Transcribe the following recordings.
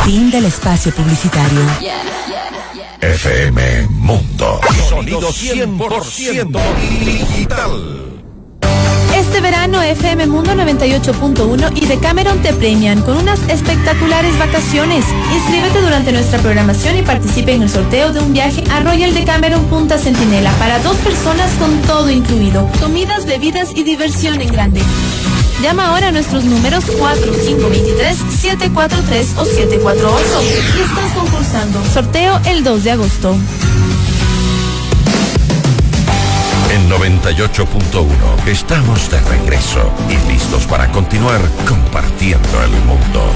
Fin del espacio publicitario. FM Mundo. Sonido 100% digital. Este verano FM Mundo 98.1 y Decameron te premian con unas espectaculares vacaciones. Inscríbete durante nuestra programación y participe en el sorteo de un viaje a Royal Decameron Punta Centinela para 2 personas con todo incluido. Comidas, bebidas y diversión en grande. Llama ahora a nuestros números 4523-743 o 748 y estás concursando. Sorteo el 2 de agosto. En 98.1 estamos de regreso y listos para continuar compartiendo el mundo.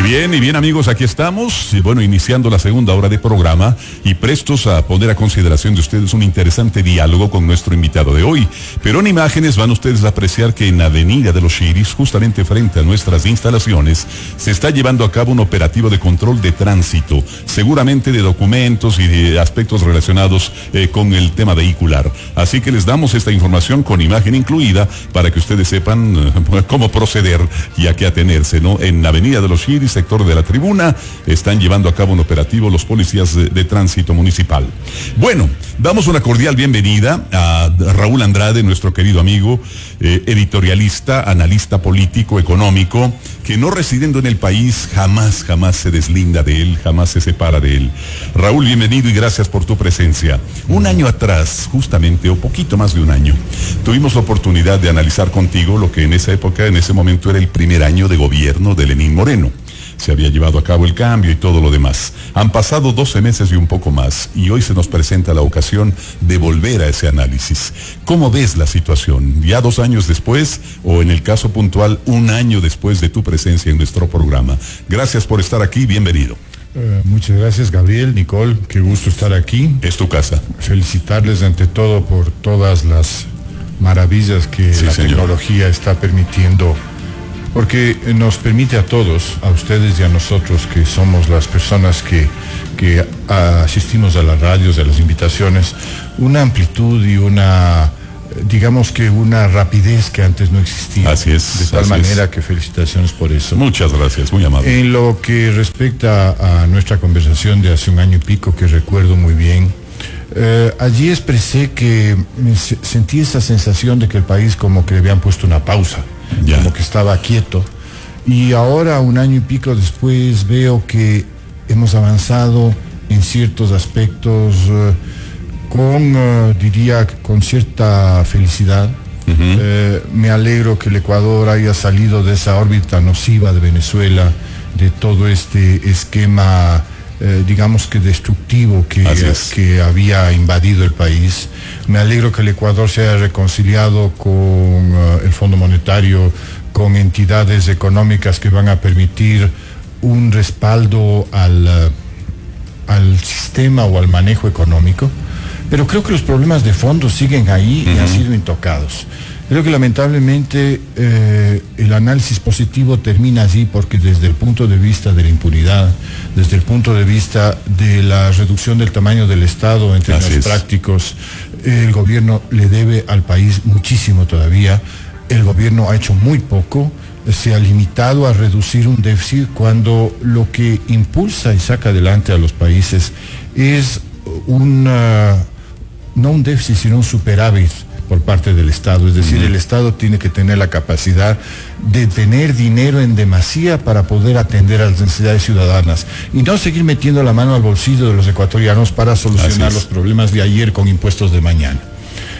Y bien amigos, aquí estamos, bueno, iniciando la segunda hora de programa y prestos a poner a consideración de ustedes un interesante diálogo con nuestro invitado de hoy. Pero en imágenes van ustedes a apreciar que en Avenida de los Chiris, justamente frente a nuestras instalaciones, se está llevando a cabo un operativo de control de tránsito, seguramente de documentos y de aspectos relacionados con el tema vehicular. Así que les damos esta información con imagen incluida para que ustedes sepan cómo proceder y a qué atenerse, ¿no? En Avenida de los Chiris, sector de la Tribuna, están llevando a cabo un operativo los policías de tránsito municipal. Bueno, damos una cordial bienvenida a Raúl Andrade, nuestro querido amigo, editorialista, analista político, económico, que no residiendo en el país jamás se deslinda de él, jamás se separa de él. Raúl, bienvenido y gracias por tu presencia. Un año atrás, justamente, o poquito más de un año, tuvimos la oportunidad de analizar contigo lo que en esa época, en ese momento, era el primer año de gobierno de Lenín Moreno. Se había llevado a cabo el cambio y todo lo demás. Han pasado 12 meses y un poco más, y hoy se nos presenta la ocasión de volver a ese análisis. ¿Cómo ves la situación? ¿Ya 2 años después, o en el caso puntual, 1 año después de tu presencia en nuestro programa? Gracias por estar aquí, bienvenido. Muchas gracias, Gabriel, Nicole, qué gusto estar aquí. Es tu casa. Felicitarles ante todo por todas las maravillas que la tecnología está permitiendo, porque nos permite a todos, a ustedes y a nosotros, que somos las personas que asistimos a las radios, a las invitaciones, una amplitud y una, digamos que una rapidez que antes no existía. Así es. De tal manera que felicitaciones por eso. Muchas gracias, muy amable. En lo que respecta a nuestra conversación de hace 1 año y pico, que recuerdo muy bien, allí expresé que sentí esa sensación de que el país como que le habían puesto una pausa. Ya. Como que estaba quieto, y ahora 1 año y pico después veo que hemos avanzado en ciertos aspectos diría con cierta felicidad. Me alegro que el Ecuador haya salido de esa órbita nociva de Venezuela, de todo este esquema digamos que destructivo que había invadido el país. Me alegro que el Ecuador se haya reconciliado con el Fondo Monetario, con entidades económicas que van a permitir un respaldo al sistema o al manejo económico. Pero creo que los problemas de fondo siguen ahí y han sido intocados. Creo que lamentablemente el análisis positivo termina allí, porque desde el punto de vista de la impunidad, desde el punto de vista de la reducción del tamaño del Estado en términos prácticos, el gobierno le debe al país muchísimo todavía. El gobierno ha hecho muy poco, se ha limitado a reducir un déficit cuando lo que impulsa y saca adelante a los países es no un déficit, sino un superávit por parte del Estado. Es decir, el Estado tiene que tener la capacidad de tener dinero en demasía para poder atender a las necesidades ciudadanas y no seguir metiendo la mano al bolsillo de los ecuatorianos para solucionar los problemas de ayer con impuestos de mañana.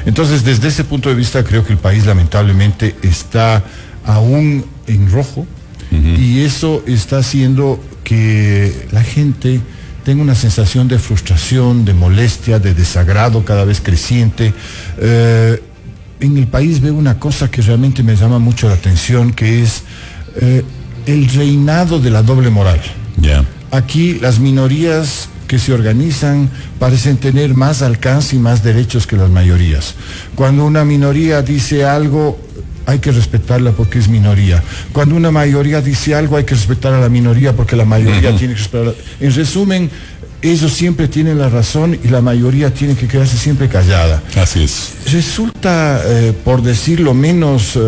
Entonces, desde ese punto de vista, creo que el país lamentablemente está aún en rojo, y eso está haciendo que la gente tengo una sensación de frustración, de molestia, de desagrado cada vez creciente. En el país veo una cosa que realmente me llama mucho la atención, que es el reinado de la doble moral. Aquí las minorías que se organizan parecen tener más alcance y más derechos que las mayorías. Cuando una minoría dice algo, hay que respetarla porque es minoría. Cuando una mayoría dice algo, hay que respetar a la minoría porque la mayoría tiene que respetarla. En resumen, ellos siempre tienen la razón y la mayoría tiene que quedarse siempre callada. Así es. Resulta, por decirlo menos,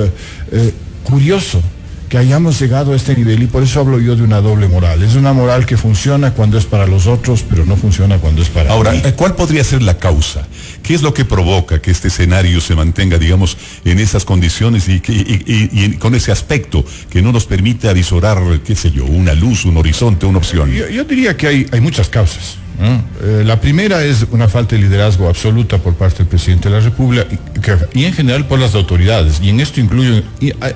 curioso que hayamos llegado a este nivel, y por eso hablo yo de una doble moral. Es una moral que funciona cuando es para los otros, pero no funciona cuando es para Ahora, mí. ¿cuál podría ser la causa? ¿Qué es lo que provoca que este escenario se mantenga, digamos, en esas condiciones y con ese aspecto que no nos permite avisorar, qué sé yo, una luz, un horizonte, una opción? Yo diría que hay muchas causas. La primera es una falta de liderazgo absoluta por parte del presidente de la República y en general por las autoridades, y en esto incluyo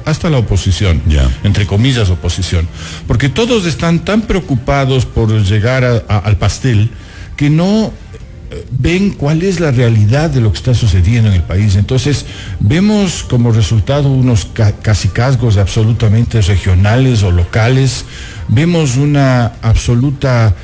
hasta la oposición, entre comillas oposición, porque todos están tan preocupados por llegar al pastel que no ven cuál es la realidad de lo que está sucediendo en el país. Entonces vemos como resultado unos cacicazgos absolutamente regionales o locales, vemos una absoluta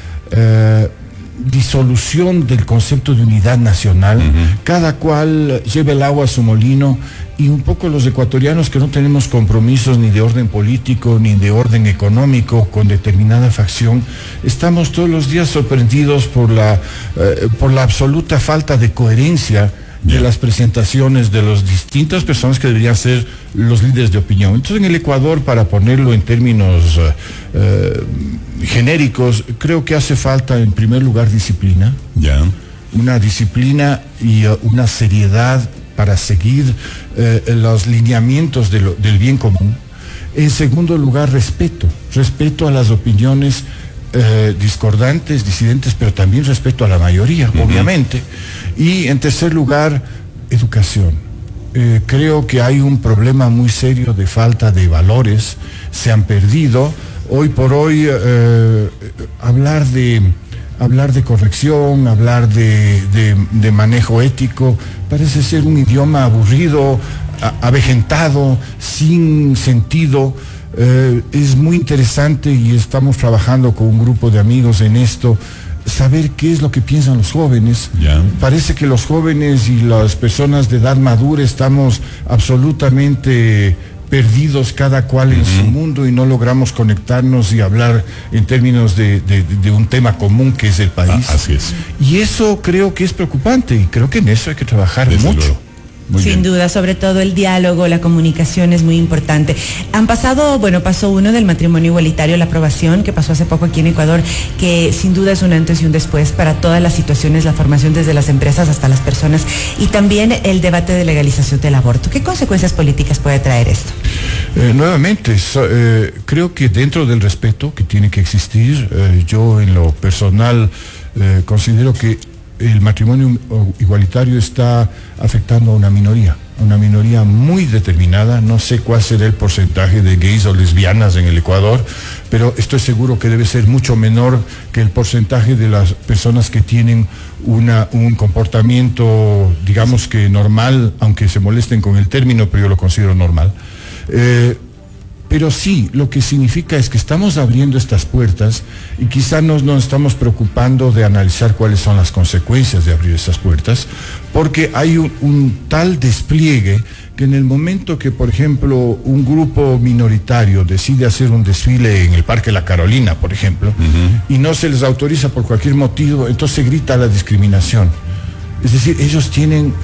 disolución del concepto de unidad nacional. Cada cual lleva el agua a su molino, y un poco los ecuatorianos que no tenemos compromisos ni de orden político ni de orden económico con determinada facción, estamos todos los días sorprendidos por la absoluta falta de coherencia de las presentaciones de las distintas personas que deberían ser los líderes de opinión. Entonces, en el Ecuador, para ponerlo en términos genéricos, creo que hace falta, en primer lugar, disciplina. Una disciplina y una seriedad para seguir los lineamientos del bien común. En segundo lugar, respeto a las opiniones discordantes, disidentes, pero también respeto a la mayoría, obviamente. Y en tercer lugar, educación. Creo que hay un problema muy serio de falta de valores, se han perdido. Hoy por hoy hablar de corrección, hablar de manejo ético, parece ser un idioma aburrido, avejentado, sin sentido. Es muy interesante, y estamos trabajando con un grupo de amigos en esto, saber qué es lo que piensan los jóvenes. Parece que los jóvenes y las personas de edad madura estamos absolutamente perdidos, cada cual en su mundo, y no logramos conectarnos y hablar en términos de un tema común que es el país. Así es. Y eso creo que es preocupante, y creo que en eso hay que trabajar mucho. Sin duda, sobre todo el diálogo, la comunicación es muy importante. Pasó uno del matrimonio igualitario, la aprobación que pasó hace poco aquí en Ecuador, que sin duda es un antes y un después para todas las situaciones, la formación desde las empresas hasta las personas, y también el debate de legalización del aborto. ¿Qué consecuencias políticas puede traer esto? Nuevamente, creo que dentro del respeto que tiene que existir, yo en lo personal considero que el matrimonio igualitario está afectando a una minoría muy determinada. No sé cuál será el porcentaje de gays o lesbianas en el Ecuador, pero estoy seguro que debe ser mucho menor que el porcentaje de las personas que tienen un comportamiento, digamos que normal, aunque se molesten con el término, pero yo lo considero normal. Pero sí, lo que significa es que estamos abriendo estas puertas, y quizá no nos estamos preocupando de analizar cuáles son las consecuencias de abrir estas puertas, porque hay un tal despliegue que en el momento que, por ejemplo, un grupo minoritario decide hacer un desfile en el Parque La Carolina, por ejemplo, y no se les autoriza por cualquier motivo, entonces se grita la discriminación. Es decir, ellos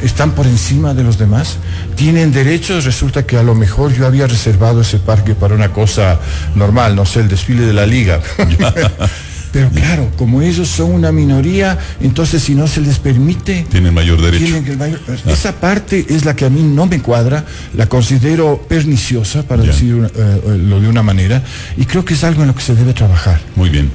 están por encima de los demás, tienen derechos. Resulta que a lo mejor yo había reservado ese parque para una cosa normal, no sé, el desfile de la liga. Pero claro, como ellos son una minoría, entonces si no se les permite, tienen mayor derecho. Esa parte es la que a mí no me cuadra, la considero perniciosa, para decirlo de una manera, y creo que es algo en lo que se debe trabajar. Muy bien.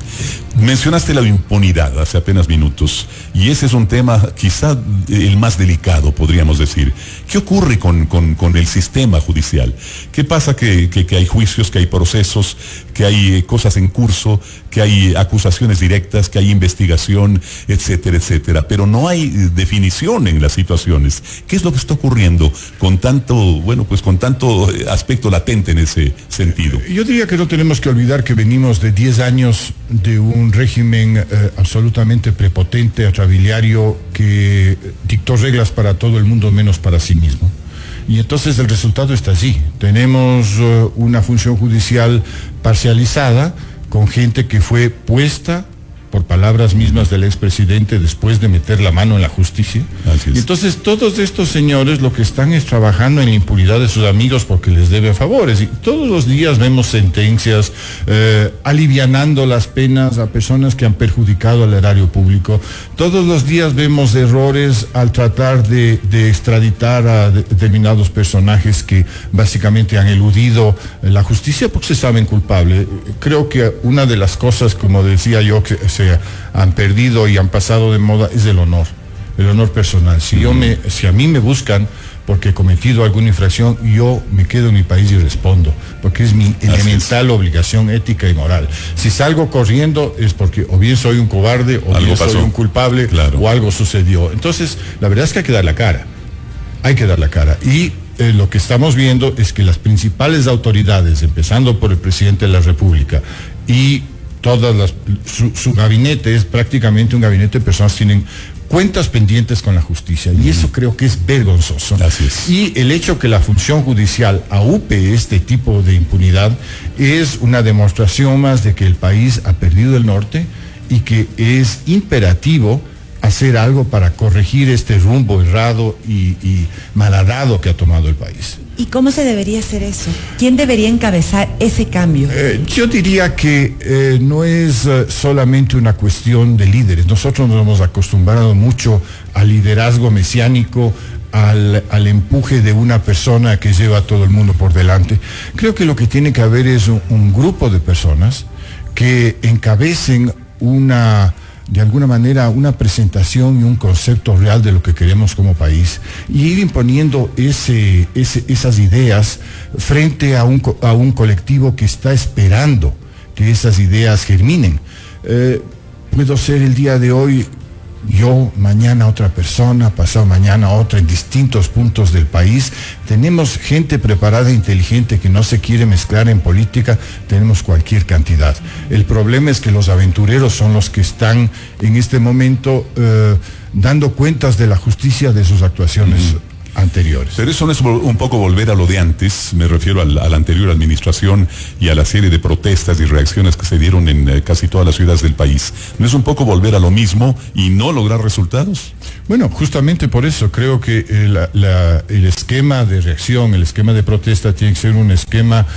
Mencionaste la impunidad hace apenas minutos, y ese es un tema quizá el más delicado, podríamos decir. ¿Qué ocurre con el sistema judicial? ¿Qué pasa que hay juicios, que hay procesos, que hay cosas en curso, que hay acusaciones directas, que hay investigación, etcétera, etcétera, pero no hay definición en las situaciones? ¿Qué es lo que está ocurriendo con tanto aspecto latente en ese sentido? Yo diría que no tenemos que olvidar que venimos de 10 años de un régimen absolutamente prepotente, atrabiliario, que dictó reglas para todo el mundo menos para sí mismo. Y entonces el resultado está allí. Tenemos una función judicial parcializada, con gente que fue puesta, por palabras mismas del expresidente, después de meter la mano en la justicia. Y entonces todos estos señores lo que están es trabajando en la impunidad de sus amigos porque les deben favores. Y todos los días vemos sentencias alivianando las penas a personas que han perjudicado al erario público. Todos los días vemos errores al tratar de extraditar a determinados personajes que básicamente han eludido la justicia porque se saben culpables. Creo que una de las cosas, como decía yo, que se han perdido y han pasado de moda es el honor personal. Si a mí me buscan porque he cometido alguna infracción, yo me quedo en mi país y respondo, porque es mi elemental obligación ética y moral. Si salgo corriendo es porque o bien soy un cobarde, o bien soy un culpable, o algo sucedió. Entonces, la verdad es que hay que dar la cara. Y lo que estamos viendo es que las principales autoridades, empezando por el presidente de la República y su gabinete, es prácticamente un gabinete de personas que tienen cuentas pendientes con la justicia, y eso creo que es vergonzoso. Y el hecho que la función judicial aupe este tipo de impunidad es una demostración más de que el país ha perdido el norte y que es imperativo hacer algo para corregir este rumbo errado y malhadado que ha tomado el país. ¿Y cómo se debería hacer eso? ¿Quién debería encabezar ese cambio? Yo diría que no es solamente una cuestión de líderes. Nosotros nos hemos acostumbrado mucho al liderazgo mesiánico, al empuje de una persona que lleva a todo el mundo por delante. Creo que lo que tiene que haber es un grupo de personas que encabecen de alguna manera una presentación y un concepto real de lo que queremos como país, y ir imponiendo esas ideas frente a un colectivo que está esperando que esas ideas germinen. Puedo ser el día de hoy yo, mañana otra persona, pasado mañana otra, en distintos puntos del país. Tenemos gente preparada e inteligente que no se quiere mezclar en política, tenemos cualquier cantidad. El problema es que los aventureros son los que están en este momento dando cuentas de la justicia de sus actuaciones anteriores. Pero eso no es un poco volver a lo de antes, me refiero a la anterior administración y a la serie de protestas y reacciones que se dieron en casi todas las ciudades del país. ¿No es un poco volver a lo mismo y no lograr resultados? Bueno, justamente por eso creo que el esquema de reacción, el esquema de protesta tiene que ser un esquema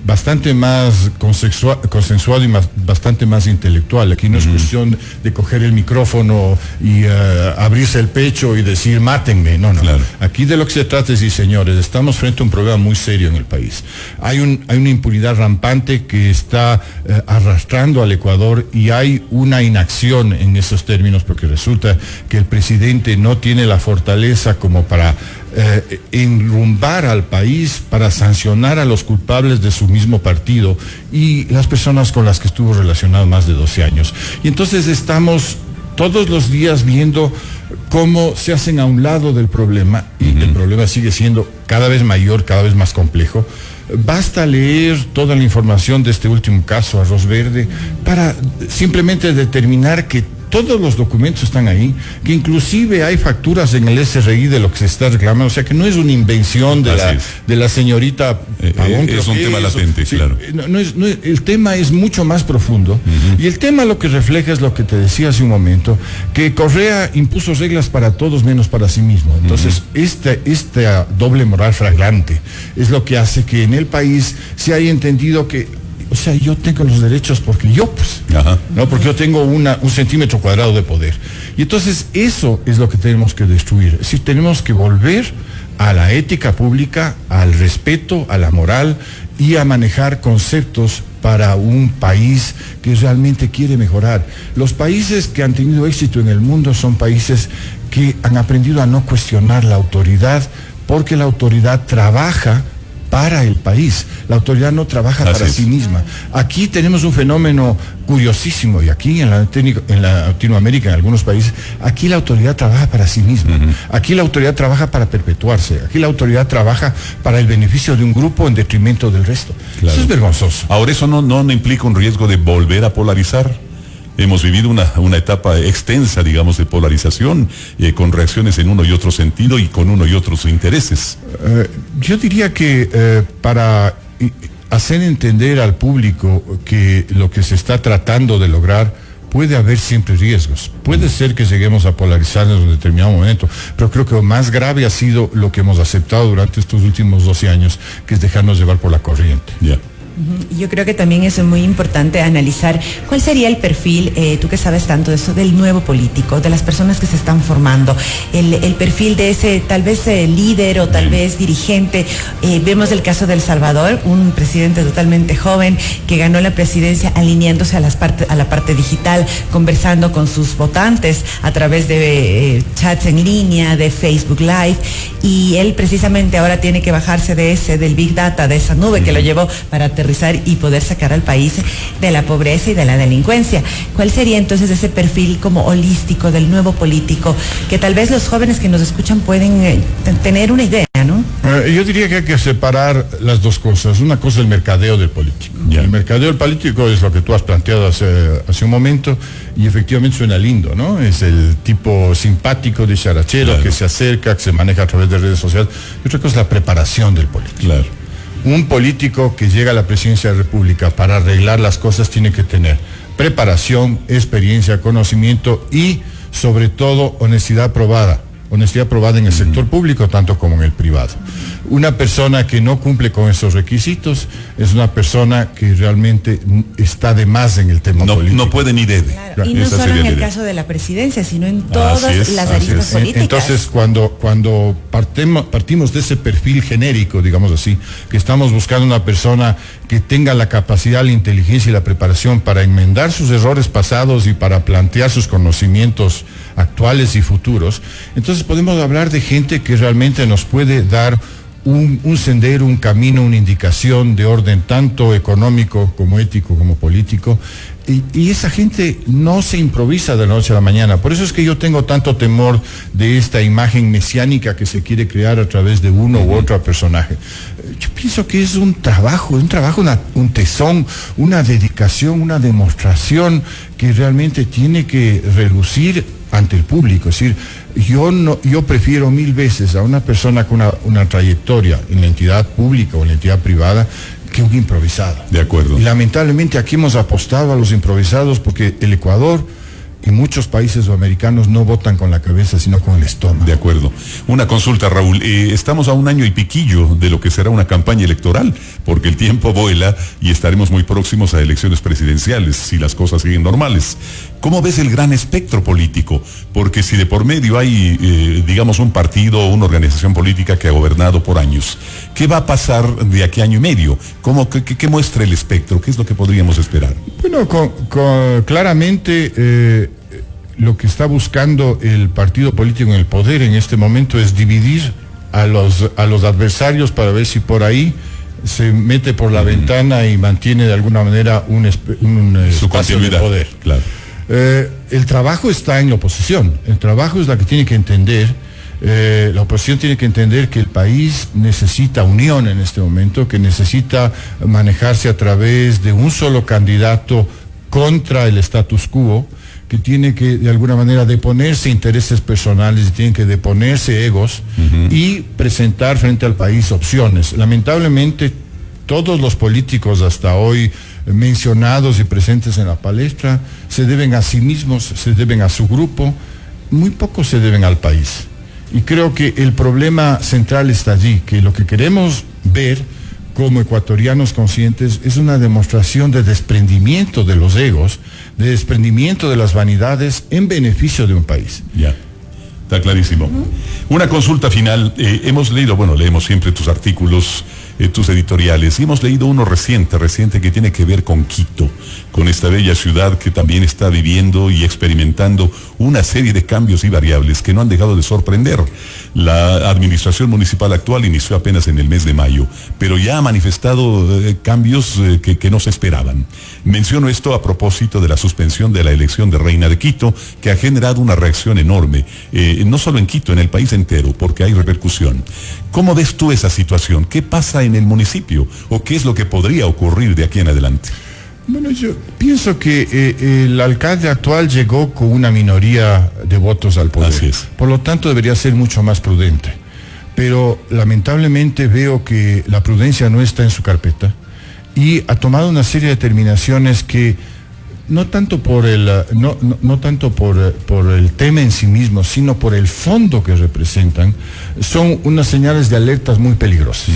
bastante más consensuado y bastante más intelectual. Aquí no es cuestión de coger el micrófono y abrirse el pecho y decir mátenme, no. Claro. Aquí de lo que se trata es decir, señores, estamos frente a un problema muy serio en el país. Hay una impunidad rampante que está arrastrando al Ecuador, y hay una inacción en esos términos, porque resulta que el presidente no tiene la fortaleza como para enrumbar al país, para sancionar a los culpables de su mismo partido y las personas con las que estuvo relacionado más de 12 años. Y entonces estamos todos los días viendo cómo se hacen a un lado del problema, y el problema sigue siendo cada vez mayor, cada vez más complejo. Basta leer toda la información de este último caso, Arroz Verde, para simplemente determinar que todos los documentos están ahí, que inclusive hay facturas en el SRI de lo que se está reclamando, o sea que no es una invención de la señorita Pavón. Es un tema latente, sí, claro. El tema es mucho más profundo, y el tema lo que refleja es lo que te decía hace un momento, que Correa impuso reglas para todos menos para sí mismo. Entonces, esta doble moral flagrante es lo que hace que en el país se haya entendido que, o sea, yo tengo los derechos porque yo, no porque yo tengo un centímetro cuadrado de poder. Y entonces eso es lo que tenemos que destruir. Es decir, tenemos que volver a la ética pública, al respeto, a la moral, y a manejar conceptos para un país que realmente quiere mejorar. Los países que han tenido éxito en el mundo son países que han aprendido a no cuestionar la autoridad, porque la autoridad trabaja para el país. La autoridad no trabaja para sí misma. Aquí tenemos un fenómeno curiosísimo, y aquí en Latinoamérica, en algunos países, aquí la autoridad trabaja para sí misma. Aquí la autoridad trabaja para perpetuarse. Aquí la autoridad trabaja para el beneficio de un grupo en detrimento del resto. Claro. Eso es vergonzoso. Ahora, ¿eso no implica un riesgo de volver a polarizar? Hemos vivido una etapa extensa, digamos, de polarización, con reacciones en uno y otro sentido y con uno y otros intereses. Yo diría que para hacer entender al público que lo que se está tratando de lograr, puede haber siempre riesgos. Puede ser que lleguemos a polarizarnos en un determinado momento, pero creo que lo más grave ha sido lo que hemos aceptado durante estos últimos 12 años, que es dejarnos llevar por la corriente. Yeah. Yo creo que también es muy importante analizar cuál sería el perfil, tú que sabes tanto de eso, del nuevo político, de las personas que se están formando, el perfil de ese tal vez líder o tal vez dirigente. Vemos el caso de El Salvador, un presidente totalmente joven que ganó la presidencia alineándose a la parte digital, conversando con sus votantes a través de chats en línea, de Facebook Live, y él precisamente ahora tiene que bajarse del Big Data, de esa nube que lo llevó para aterrizar y poder sacar al país de la pobreza y de la delincuencia. ¿Cuál sería entonces ese perfil como holístico del nuevo político que tal vez los jóvenes que nos escuchan pueden tener una idea, ¿no? Yo diría que hay que separar las dos cosas. Una cosa es el mercadeo del político. Yeah. El mercadeo del político es lo que tú has planteado hace un momento, y efectivamente suena lindo, ¿no? Es el tipo simpático, dicharachero, claro, que se acerca, que se maneja a través de redes sociales. Y otra cosa es la preparación del político. Claro. Un político que llega a la presidencia de la República para arreglar las cosas tiene que tener preparación, experiencia, conocimiento y, sobre todo, honestidad probada. Honestidad probada en el sector público tanto como en el privado. Una persona que no cumple con esos requisitos es una persona que realmente está de más en el tema político. No puede ni debe. Claro, y no solo en el caso de la presidencia, sino en todas las aristas políticas. Entonces, cuando partimos de ese perfil genérico, digamos así, que estamos buscando una persona que tenga la capacidad, la inteligencia y la preparación para enmendar sus errores pasados y para plantear sus conocimientos actuales y futuros, entonces podemos hablar de gente que realmente nos puede dar un sendero, un camino, una indicación de orden tanto económico como ético como político, y esa gente no se improvisa de la noche a la mañana. Por eso es que yo tengo tanto temor de esta imagen mesiánica que se quiere crear a través de uno u otro personaje. Yo pienso que es un trabajo, un tesón, una dedicación, una demostración que realmente tiene que relucir ante el público. Es decir, yo prefiero 1000 veces a una persona con una trayectoria en la entidad pública o en la entidad privada que un improvisado. De acuerdo. Y lamentablemente aquí hemos apostado a los improvisados porque el Ecuador y muchos países sudamericanos no votan con la cabeza, sino con el estómago. De acuerdo. Una consulta, Raúl. Estamos a un año y piquillo de lo que será una campaña electoral, porque el tiempo vuela y estaremos muy próximos a elecciones presidenciales, si las cosas siguen normales. ¿Cómo ves el gran espectro político? Porque si de por medio hay, digamos, un partido o una organización política que ha gobernado por años, ¿qué va a pasar de aquí a año y medio? ¿Qué muestra el espectro? ¿Qué es lo que podríamos esperar? Bueno, claramente lo que está buscando el partido político en el poder en este momento es dividir a los adversarios para ver si por ahí se mete por la ventana y mantiene de alguna manera un espacio de poder. Claro. El trabajo está en la oposición. El trabajo es la que tiene que entender. La oposición tiene que entender que el país necesita unión en este momento, que necesita manejarse a través de un solo candidato contra el status quo, que tiene que de alguna manera deponerse intereses personales, tiene que deponerse egos y presentar frente al país opciones. Lamentablemente todos los políticos hasta hoy mencionados y presentes en la palestra se deben a sí mismos, se deben a su grupo, muy poco se deben al país. Y creo que el problema central está allí, que lo que queremos ver como ecuatorianos conscientes es una demostración de desprendimiento de los egos, de desprendimiento de las vanidades en beneficio de un país. Ya, está clarísimo. Una consulta final. Leemos siempre tus artículos, tus editoriales, y hemos leído uno reciente que tiene que ver con Quito, con esta bella ciudad que también está viviendo y experimentando una serie de cambios y variables que no han dejado de sorprender. La administración municipal actual inició apenas en el mes de mayo, pero ya ha manifestado cambios que no se esperaban. Menciono esto a propósito de la suspensión de la elección de Reina de Quito, que ha generado una reacción enorme, no solo en Quito, en el país entero, porque hay repercusión. ¿Cómo ves tú esa situación? ¿Qué pasa en el municipio? ¿O qué es lo que podría ocurrir de aquí en adelante? Bueno, yo pienso que el alcalde actual llegó con una minoría de votos al poder. Así es. Por lo tanto, debería ser mucho más prudente. Pero lamentablemente veo que la prudencia no está en su carpeta y ha tomado una serie de determinaciones que no tanto por el tema en sí mismo, sino por el fondo que representan, son unas señales de alertas muy peligrosas.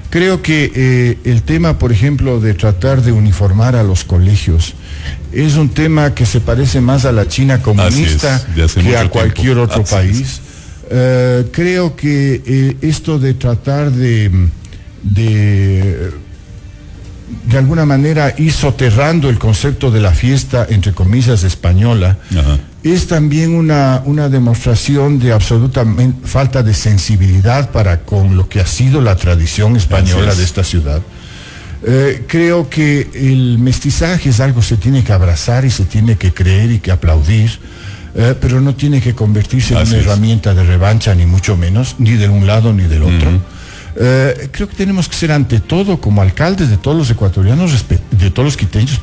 Creo que el tema, por ejemplo, de tratar de uniformar a los colegios es un tema que se parece más a la China comunista que a cualquier otro país. Creo que esto de tratar de alguna manera ir soterrando el concepto de la fiesta, entre comillas, española, es también una demostración de absoluta falta de sensibilidad para con lo que ha sido la tradición española de esta ciudad. Creo que el mestizaje es algo que se tiene que abrazar y se tiene que creer y que aplaudir, pero no tiene que convertirse en una herramienta de revancha, ni mucho menos, ni de un lado ni del otro. Creo que tenemos que ser, ante todo, como alcaldes de todos los ecuatorianos, de todos los quiteños,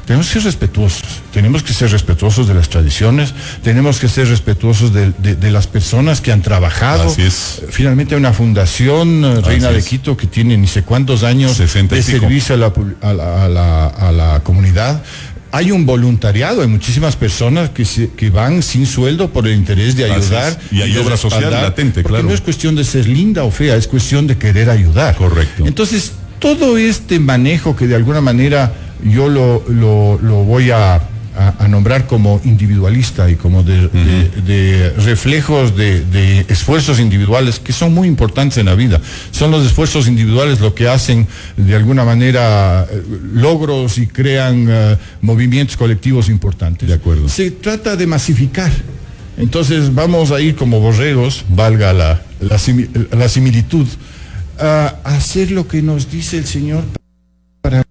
tenemos que ser respetuosos. Tenemos que ser respetuosos de las tradiciones, tenemos que ser respetuosos de las personas que han trabajado. Finalmente hay una fundación, Reina de Quito, que tiene ni sé cuántos años de servicio a la comunidad. Hay un voluntariado, hay muchísimas personas que van sin sueldo por el interés de ayudar. Y hay obra social latente, porque claro. No es cuestión de ser linda o fea, es cuestión de querer ayudar. Correcto. Entonces, todo este manejo que de alguna manera yo lo voy a nombrar como individualista y como de reflejos de esfuerzos individuales que son muy importantes en la vida. Son los esfuerzos individuales lo que hacen de alguna manera logros y crean movimientos colectivos importantes. De acuerdo. Se trata de masificar. Entonces vamos a ir como borregos, valga la similitud, a hacer lo que nos dice el Señor para